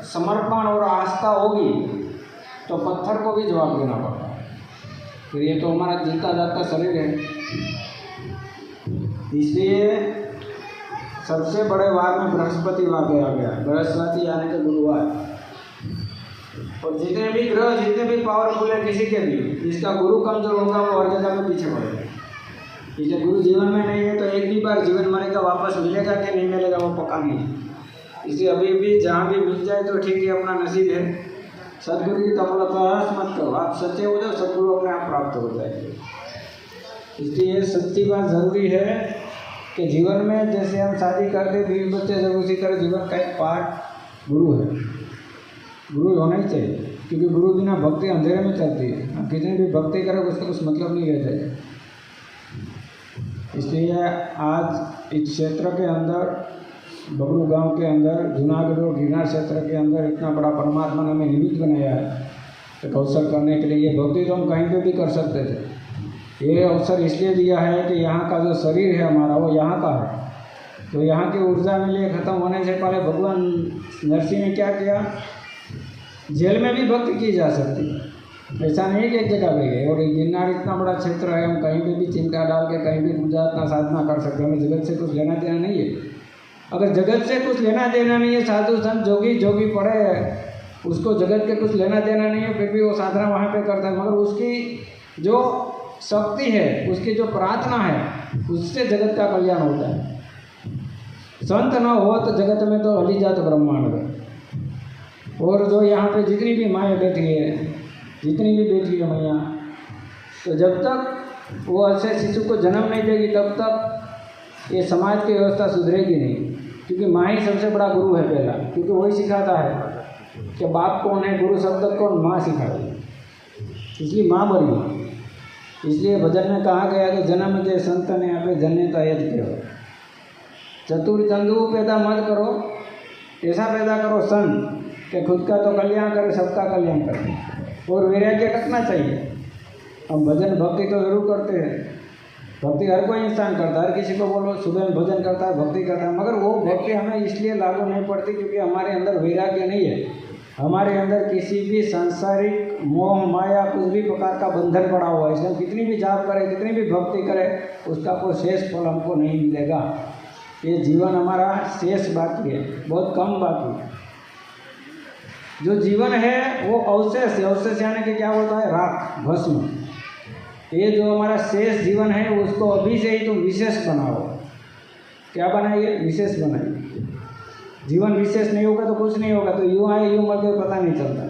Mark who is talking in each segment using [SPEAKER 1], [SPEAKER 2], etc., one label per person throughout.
[SPEAKER 1] समर्पण और आस्था होगी तो पत्थर को भी जवाब देना पड़ता है। फिर ये तो हमारा जीता जाता शरीर है। इसलिए सबसे बड़े वार में बृहस्पतिवार दिया गया, बृहस्पति यानी कि गुरुवार। और जितने भी ग्रह, जितने भी पावरफुल है किसी के भी, जिसका गुरु कमजोर होगा वो हर जगह में पीछे पड़ेगा। इसलिए गुरु जीवन में नहीं है तो एक भी बार जीवन मरेगा, वापस मिलेगा कि नहीं मिलेगा वो पक्का नहीं है। इसलिए अभी भी जहाँ भी मिल जाए तो ठीक है, अपना नसीब है। सदगुरु की तमलता मत करो, आप सच्चे हो जाओ, सदगुरु अपने आप प्राप्त हो जाएंगे। इसलिए सच्ची बात ज़रूरी है कि जीवन में जैसे हम शादी करते बीवी बच्चे जब उसी तरह जीवन का एक पार्ट गुरु है, गुरु होना ही चाहिए। क्योंकि गुरु बिना भक्ति अंधेरे में चलती है, हम कितनी भी भक्ति करें उसका कुछ मतलब नहीं रह जाएगा। इसलिए आज इस क्षेत्र के अंदर, बबरू गांव के अंदर, जूनागढ़ और गिरनार क्षेत्र के अंदर इतना बड़ा परमात्मा ने हमें निमित्त बनाया है एक अवसर करने के लिए। ये भक्ति तो हम कहीं पे भी कर सकते थे, ये अवसर इसलिए दिया है कि यहाँ का जो शरीर है हमारा वो यहाँ का है, तो यहाँ की ऊर्जा मिली। ख़त्म होने से पहले भगवान नरसिंह ने क्या किया, जेल में भी भक्ति की जा सकती है, ऐसा नहीं कि एक जगह पे गए। और गिरनार इतना बड़ा क्षेत्र है, हम कहीं पे भी चिमटा डाल के कहीं भी पूजा अर्चना साधना कर सकते हैं, हमें जगत से कुछ लेना देना नहीं है। अगर जगत से कुछ लेना देना नहीं है, साधु संत जोगी पड़े उसको जगत के कुछ लेना देना नहीं है, फिर भी वो साधना वहाँ पे करता है, मगर उसकी जो शक्ति है, उसकी जो प्रार्थना है, उससे जगत का कल्याण होता है। संत न हो तो जगत में तो हली जात ब्रह्मांड में। और जो यहाँ पे जितनी भी माएँ बैठी है, जितनी भी बेटी है मैया, तो जब तक वो ऐसे शिशु को जन्म नहीं देगी तब तक ये समाज की व्यवस्था सुधरेगी नहीं। क्योंकि माँ ही सबसे बड़ा गुरु है पहला, क्योंकि वही सिखाता है कि बाप कौन है, गुरु शब्द कौन, माँ सिखाती है। इसलिए माँ बड़ी। इसलिए भजन में कहा गया कि जन्म दे संत ने यहाँ पे जन्यता यद करो, चतुर चंदू पैदा मत करो, ऐसा पैदा करो संत कि खुद का तो कल्याण करे, सबका कल्याण करे। और वैराग्य रखना चाहिए। हम भजन भक्ति तो ज़रूर करते हैं, भक्ति हर कोई इंसान करता है, हर किसी को बोलो सुबह में भजन करता है, भक्ति करता है, मगर वो भक्ति हमें इसलिए लागू नहीं पड़ती क्योंकि हमारे अंदर वैराग्य नहीं है। हमारे अंदर किसी भी सांसारिक मोह माया कुछ भी प्रकार का बंधन पड़ा हुआ है। इसलिए कितनी भी जाप करे, कितनी भी भक्ति करे, उसका कोई शेष फल हमको नहीं मिलेगा। ये जीवन हमारा शेष बाकी है, बहुत कम बाकी है। जो जीवन है वो अवशेष है, अवशेष यानी कि क्या होता है, राख भस्म। ये जो हमारा शेष जीवन है उसको अभी से ही तुम विशेष बनाओ। क्या बनाइए, विशेष बनाइए। जीवन विशेष नहीं होगा तो कुछ नहीं होगा, तो यूँ आए यूँ मर गए पता नहीं चलता,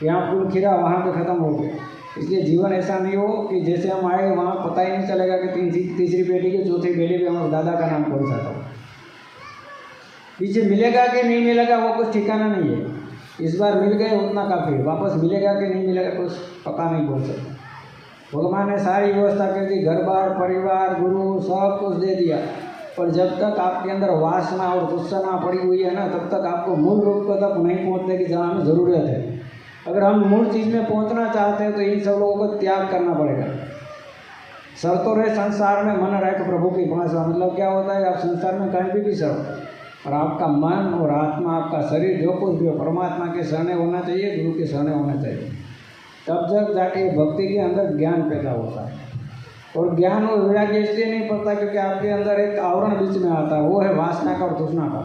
[SPEAKER 1] यहाँ फूल खिरा वहाँ पे ख़त्म हो गया। इसलिए जीवन ऐसा नहीं हो कि जैसे हम आए वहाँ पता ही नहीं चलेगा कि तीसरी पेटी के चौथी पेटी पे हमारे दादा का नाम कौन सा था, पीछे मिलेगा कि नहीं मिलेगा वो कुछ ठिकाना नहीं है। इस बार मिल गए उतना काफ़ी, वापस मिलेगा कि नहीं मिलेगा कुछ पता नहीं बोल सकता। भगवान ने सारी व्यवस्था कर दी, घर बार परिवार गुरु सब कुछ दे दिया, पर जब तक आपके अंदर वासना और गुस्सा पड़ी हुई है ना, तब तक आपको मूल रूप तक नहीं पहुँचने की जहाँ हमें ज़रूरत है। अगर हम मूल चीज़ में पहुँचना चाहते हैं तो इन सब लोगों को त्याग करना पड़ेगा। सरतो रहे संसार में मन रहे प्रभु की भाषा, मतलब क्या होता है, आप संसार में कहीं भी सरो और आपका मन और आत्मा, आपका शरीर जो कुछ भी हो परमात्मा के शरणे होना चाहिए, गुरु के शरणे होना चाहिए। तब जब जाके भक्ति के अंदर ज्ञान पैदा होता है। और ज्ञान और वैराग्य इसलिए नहीं पड़ता क्योंकि आपके अंदर एक आवरण बीच में आता है, वो है वासना का और तृष्णा का।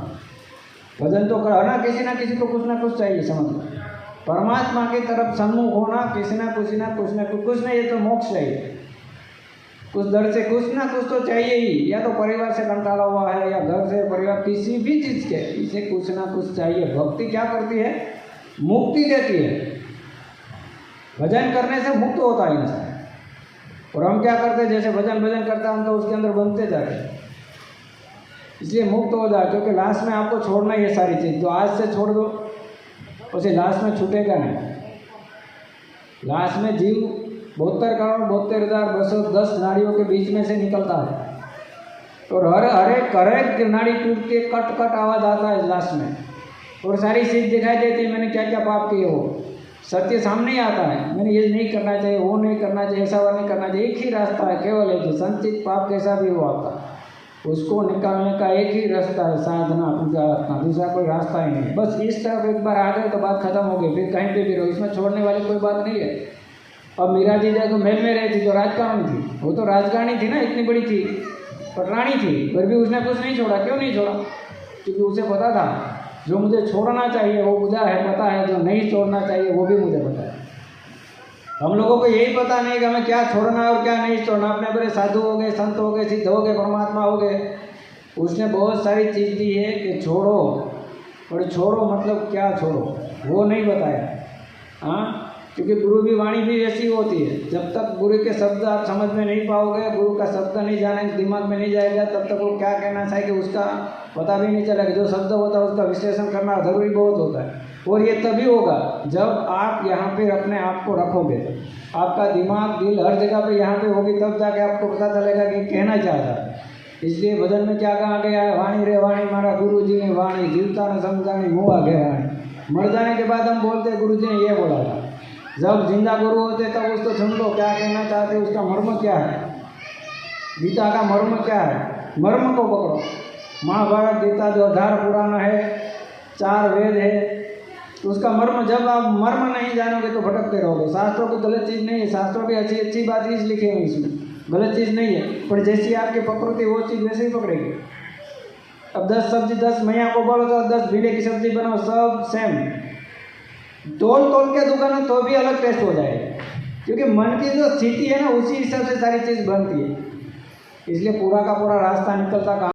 [SPEAKER 1] भजन तो करो ना किसी को कुछ ना कुछ चाहिए, समझ लो परमात्मा की तरफ सम्मुख होना, किसी ना कुछ नहीं, ये तो मोक्ष चाहिए। कुछ दर से कुछ ना कुछ तो चाहिए ही, या तो परिवार से कंटाला हुआ है या घर से परिवार, किसी भी चीज़ के इसे कुछ ना कुछ चाहिए। भक्ति क्या करती है, मुक्ति देती है। भजन करने से मुक्त होता है इंसान। और हम क्या करते हैं, जैसे भजन करता हम तो उसके अंदर बनते जाते हैं, इसलिए मुक्त हो जाए। क्योंकि लास्ट में आपको छोड़ना ये सारी चीज़, तो आज से छोड़ दो उसे लास्ट में छूटेगा नहीं। लास्ट में जीव 72,72,210 नाड़ियों के बीच में से निकलता है और हर एक नाड़ी टूट के कट आवाज़ आता है लास्ट में, और सारी चीज़ दिखाई देती है, मैंने क्या क्या पाप किए हो। सत्य सामने ही आता है, मैंने ये नहीं करना चाहिए, वो नहीं करना चाहिए, ऐसा वो नहीं करना चाहिए। एक ही रास्ता है, केवल एक ही, संचित पाप कैसा भी हो आपका, उसको निकालने का एक ही रास्ता है, साधना, पूजा अर्चना, दूसरा कोई रास्ता ही नहीं। बस इस तरफ एक बार आ गए तो बात खत्म हो गई, फिर कहीं पे भी रहो, इसमें छोड़ने वाली कोई बात नहीं है। अब मीरा जी जब महल में रही थी तो राजकारण थी, वो तो राजगानी थी ना, इतनी बड़ी थी, पटरानी थी, फिर भी उसने कुछ नहीं छोड़ा। क्यों नहीं छोड़ा? क्योंकि उसे पता था जो मुझे छोड़ना चाहिए वो मुझे है पता है, जो नहीं छोड़ना चाहिए वो भी मुझे पता है। हम लोगों को यही पता नहीं कि हमें क्या छोड़ना है और क्या नहीं छोड़ना। अपने बड़े साधु हो गए, संत हो गए, सिद्ध हो गए, परमात्मा हो गए, उसने बहुत सारी चीज़ दी है कि छोड़ो, और छोड़ो मतलब क्या छोड़ो वो नहीं बताया। हाँ, क्योंकि गुरु की वाणी भी ऐसी होती है, जब तक गुरु के शब्द आप समझ में नहीं पाओगे, गुरु का शब्द नहीं जाने दिमाग में नहीं जाएगा, तब तक वो क्या कहना चाहिए उसका पता भी नहीं चलेगा। जो शब्द होता है उसका विश्लेषण करना ज़रूरी बहुत होता है, और ये तभी होगा जब आप यहाँ पे अपने आप को रखोगे, आपका दिमाग दिल हर जगह पे यहाँ पे होगी, तब जाके आपको पता चलेगा कि कहना चाहता है। इसलिए भजन में क्या कहा गया है, वाणी रे वाणी मारा गुरु जी ने वाणी, जीवता ने समझानी मुआ गहरानी। मर जाने के बाद हम बोलते गुरु जी ने ये बोला था, जब जिंदा गुरु होते तब उसको सुन लो क्या कहना चाहते, उसका मर्म क्या है, गीता का मर्म क्या है, मर्म को पकड़ो। महाभारत गीता जो 18 पुराण है, 4 वेद है, तो उसका मर्म, जब आप मर्म नहीं जानोगे तो भटकते रहोगे। शास्त्रों की गलत चीज़ नहीं है, शास्त्रों की अच्छी अच्छी बात ही लिखे हैं, इसमें गलत चीज़ नहीं है, पर जैसी आपकी प्रकृति वो चीज़ वैसे ही पकड़ेगी। अब 10 सब्जी 10 मैया को बोलो तो 10 भीड़े की सब्जी बनाओ, सब सेम, तोल के दुकान तो भी अलग टेस्ट हो जाएगा, क्योंकि मन की जो स्थिति है ना उसी हिसाब से सारी चीज़ बनती है। इसलिए पूरा का पूरा रास्ता निकलता कहाँ